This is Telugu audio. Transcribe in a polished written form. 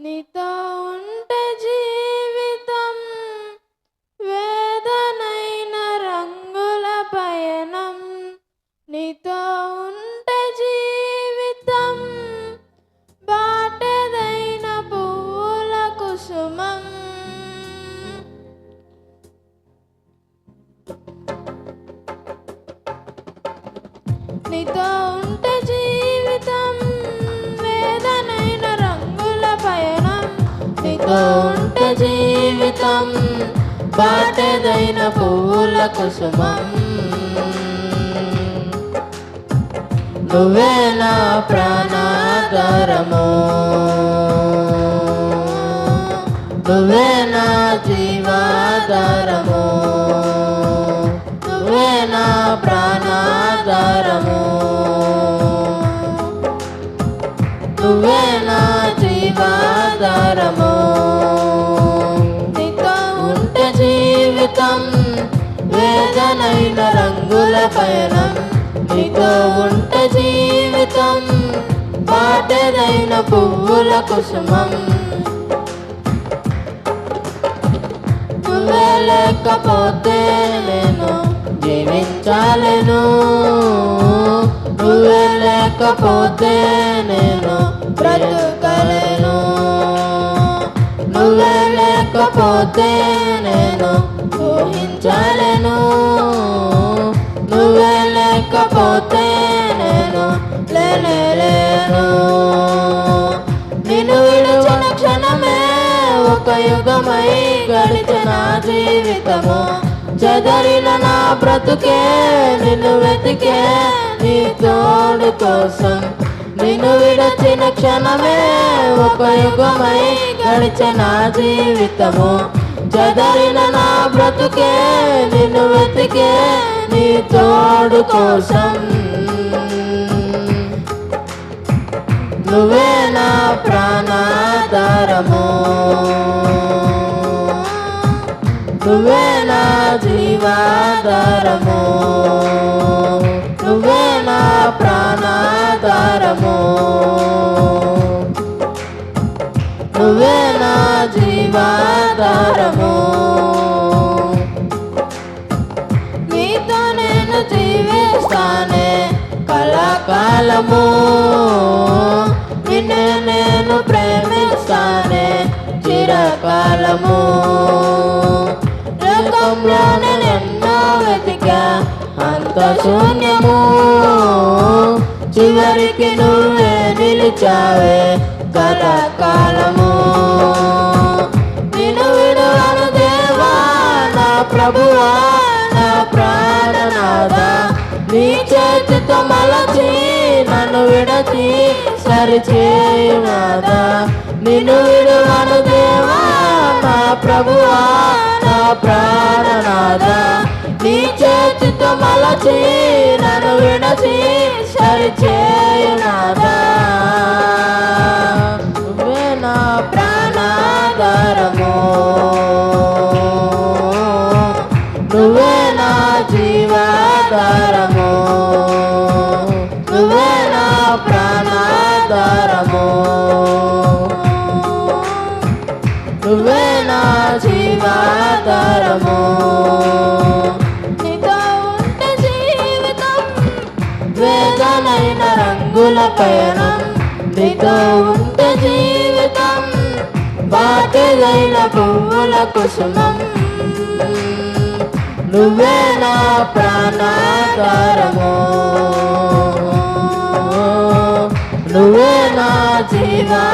నీతో ఉంటే జీవితం వేదనైన రంగుల పయనం. నీతో ఉంటే జీవితం బాటెదైన పువ్వుల కుసుమం. నీతో ఉంటే జీవితం వేదనైన రంగుల పయనం. నీతో ఉంటే జీవితం బాటెదైన పువ్వుల కుసుమం. నువ్వే నా ప్రాణాధారము, నువ్వే నా జీవాధారము, నువ్వే నా ప్రాణాధారము, నువ్వే నా జీవాధారము. నీతో ఉంటే జీవితం వేదనైన రంగుల పయనం. నీతో ఉంటే జీవితం బాటెదైన పువ్వుల కుసుమం. నువ్వే లేకపోతే నేను జీవించాలేను, నువ్వే లేకపోతే నేను బ్రతుకలేను, నువ్వే లేకపోతే నేను ఊహించలేను, నువ్వే లేకపోతే నేను లేనేలేను. నిన్ను విడిచిన క్షణమే ఒక యుగమై గడిచిన జీవితము. చెదరిన నా బ్రతుకే నిన్ను వెతికే నీ తోడు కోసం. నిన్ను విడిచిన క్షణమే ఒక యుగమై గడిచిన జీవితము. చెదరిన నా బ్రతుకే నిన్ను వెతికే నీ తోడు కోసం. నువ్వే నా ప్రాణాధారము, నువ్వే నా జీవాధారము, నువ్వే నా ప్రాణాధారము, నువ్వే నా జీవాధారము. నీతో నేను జీవిస్తానే కళాకాలము, నిన్నే నేను ప్రేమిస్తానే చిరకాలము. లోకంలో నేను ఎన్నో వెతికా అంత శూన్యము, చివరికి నువ్వే నిలిచావే కళాకాలము. నిన్ను విడువను దేవా నా ప్రభువా నా ప్రాణనాథా. నీ చేతితో మలచి నన్ను విడచి సరిచేయునాథా. నిన్ను విడువను దేవా నా ప్రభువా నా ప్రాణనాథా. నీ చేతితో మలచి నన్ను విడచి సరిచేయునాథా. నువ్వే నా ప్రాణాధారము, నువ్వే నా జీవాధారము, నువ్వే నా ప్రాణాధారము, నువ్వే నా జీవాధారము. నీతో ఉంటే జీవితం వేదనైన రంగుల పయనం. నీతో ఉంటే జీవితం బాటెదైన పువ్వుల కుసుమం. నువ్వే నా ప్రాణాధారము, నువ్వే నా జీవా